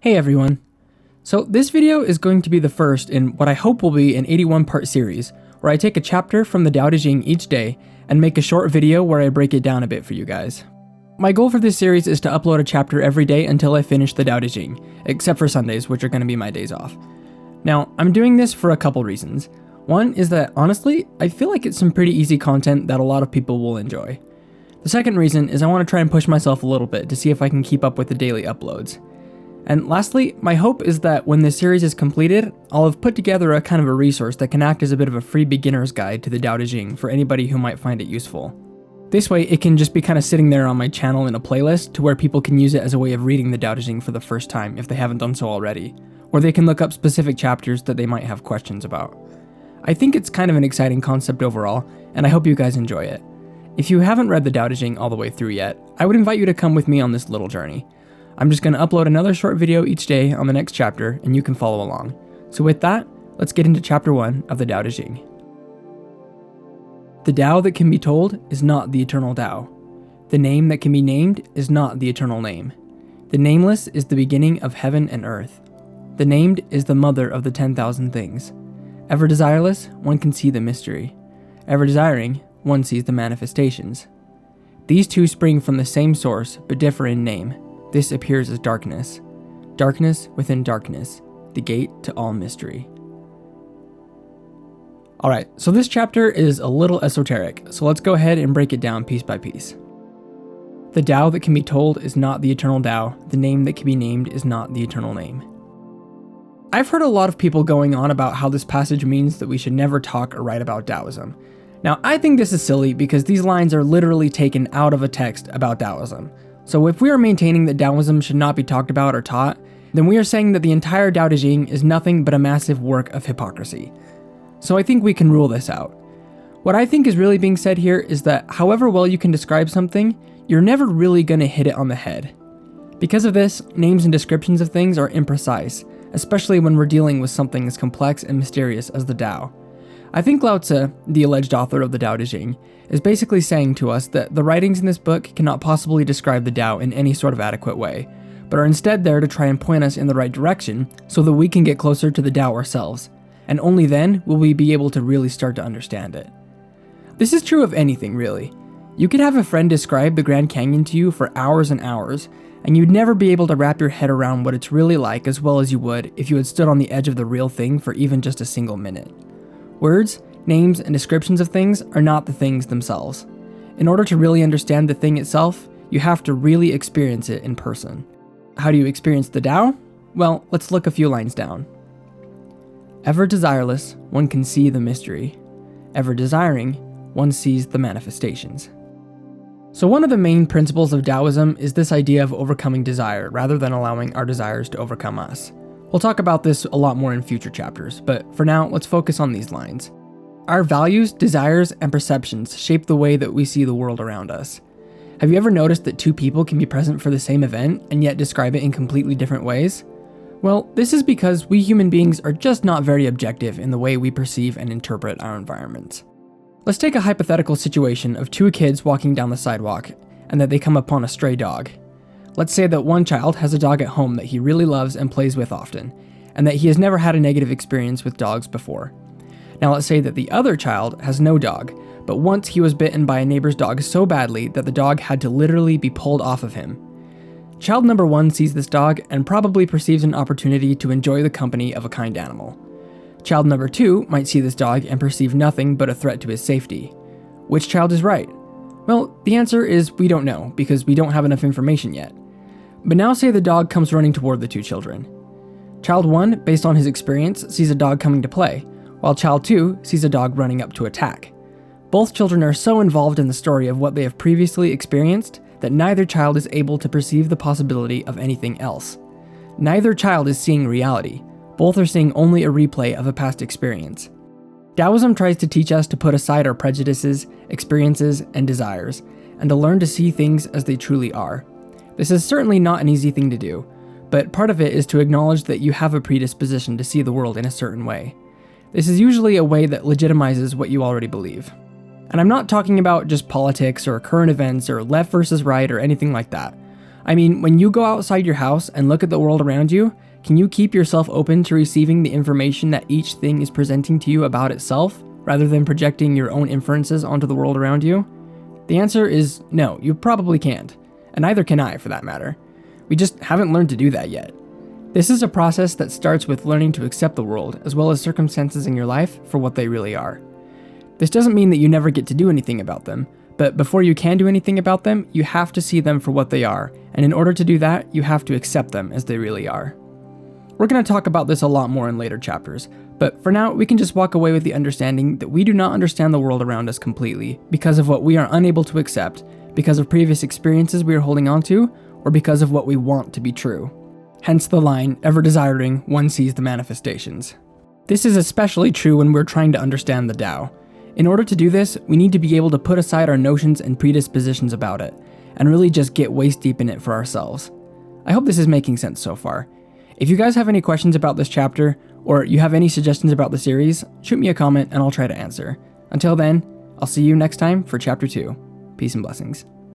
Hey everyone! So this video is going to be the first in what I hope will be an 81-part series, where I take a chapter from the Tao Te Ching each day and make a short video where I break it down a bit for you guys. My goal for this series is to upload a chapter every day until I finish the Tao Te Ching, except for Sundays, which are going to be my days off. Now, I'm doing this for a couple reasons. One is that, honestly, I feel like it's some pretty easy content that a lot of people will enjoy. The second reason is I want to try and push myself a little bit to see if I can keep up with the daily uploads. And lastly, my hope is that when this series is completed, I'll have put together a kind of a resource that can act as a bit of a free beginner's guide to the Tao Te Ching for anybody who might find it useful. This way, it can just be kind of sitting there on my channel in a playlist to where people can use it as a way of reading the Tao Te Ching for the first time if they haven't done so already, or they can look up specific chapters that they might have questions about. I think it's kind of an exciting concept overall, and I hope you guys enjoy it. If you haven't read the Tao Te Ching all the way through yet, I would invite you to come with me on this little journey. I'm just going to upload another short video each day on the next chapter, and you can follow along. So with that, let's get into chapter 1 of the Tao Te Ching. The Tao that can be told is not the eternal Tao. The name that can be named is not the eternal name. The nameless is the beginning of heaven and earth. The named is the mother of the 10,000 things. Ever desireless, one can see the mystery. Ever desiring, one sees the manifestations. These two spring from the same source, but differ in name. This appears as darkness. Darkness within darkness, the gate to all mystery. Alright, so this chapter is a little esoteric, so let's go ahead and break it down piece by piece. The Tao that can be told is not the eternal Tao. The name that can be named is not the eternal name. I've heard a lot of people going on about how this passage means that we should never talk or write about Taoism. Now, I think this is silly because these lines are literally taken out of a text about Taoism. So if we are maintaining that Taoism should not be talked about or taught, then we are saying that the entire Tao Te Ching is nothing but a massive work of hypocrisy. So I think we can rule this out. What I think is really being said here is that however well you can describe something, you're never really going to hit it on the head. Because of this, names and descriptions of things are imprecise, especially when we're dealing with something as complex and mysterious as the Tao. I think Lao Tzu, the alleged author of the Tao Te Ching, is basically saying to us that the writings in this book cannot possibly describe the Tao in any sort of adequate way, but are instead there to try and point us in the right direction so that we can get closer to the Tao ourselves, and only then will we be able to really start to understand it. This is true of anything, really. You could have a friend describe the Grand Canyon to you for hours and hours, and you'd never be able to wrap your head around what it's really like as well as you would if you had stood on the edge of the real thing for even just a single minute. Words, names, and descriptions of things are not the things themselves. In order to really understand the thing itself, you have to really experience it in person. How do you experience the Tao? Well, let's look a few lines down. Ever desireless, one can see the mystery. Ever desiring, one sees the manifestations. So one of the main principles of Taoism is this idea of overcoming desire rather than allowing our desires to overcome us. We'll talk about this a lot more in future chapters, but for now, let's focus on these lines. Our values, desires, and perceptions shape the way that we see the world around us. Have you ever noticed that two people can be present for the same event and yet describe it in completely different ways? Well, this is because we human beings are just not very objective in the way we perceive and interpret our environments. Let's take a hypothetical situation of two kids walking down the sidewalk and that they come upon a stray dog. Let's say that one child has a dog at home that he really loves and plays with often, and that he has never had a negative experience with dogs before. Now let's say that the other child has no dog, but once he was bitten by a neighbor's dog so badly that the dog had to literally be pulled off of him. Child number 1 sees this dog and probably perceives an opportunity to enjoy the company of a kind animal. Child number 2 might see this dog and perceive nothing but a threat to his safety. Which child is right? Well, the answer is we don't know because we don't have enough information yet. But now say the dog comes running toward the two children. Child 1, based on his experience, sees a dog coming to play, while child 2 sees a dog running up to attack. Both children are so involved in the story of what they have previously experienced that neither child is able to perceive the possibility of anything else. Neither child is seeing reality. Both are seeing only a replay of a past experience. Taoism tries to teach us to put aside our prejudices, experiences, and desires, and to learn to see things as they truly are. This is certainly not an easy thing to do, but part of it is to acknowledge that you have a predisposition to see the world in a certain way. This is usually a way that legitimizes what you already believe. And I'm not talking about just politics or current events or left versus right or anything like that. I mean, when you go outside your house and look at the world around you, can you keep yourself open to receiving the information that each thing is presenting to you about itself, rather than projecting your own inferences onto the world around you? The answer is no, you probably can't, and neither can I for that matter. We just haven't learned to do that yet. This is a process that starts with learning to accept the world, as well as circumstances in your life, for what they really are. This doesn't mean that you never get to do anything about them, but before you can do anything about them, you have to see them for what they are, and in order to do that, you have to accept them as they really are. We're going to talk about this a lot more in later chapters, but for now, we can just walk away with the understanding that we do not understand the world around us completely because of what we are unable to accept, because of previous experiences we are holding on to, or because of what we want to be true. Hence the line, ever desiring, one sees the manifestations. This is especially true when we're trying to understand the Tao. In order to do this, we need to be able to put aside our notions and predispositions about it, and really just get waist deep in it for ourselves. I hope this is making sense so far. If you guys have any questions about this chapter, or you have any suggestions about the series, shoot me a comment and I'll try to answer. Until then, I'll see you next time for Chapter 2. Peace and blessings.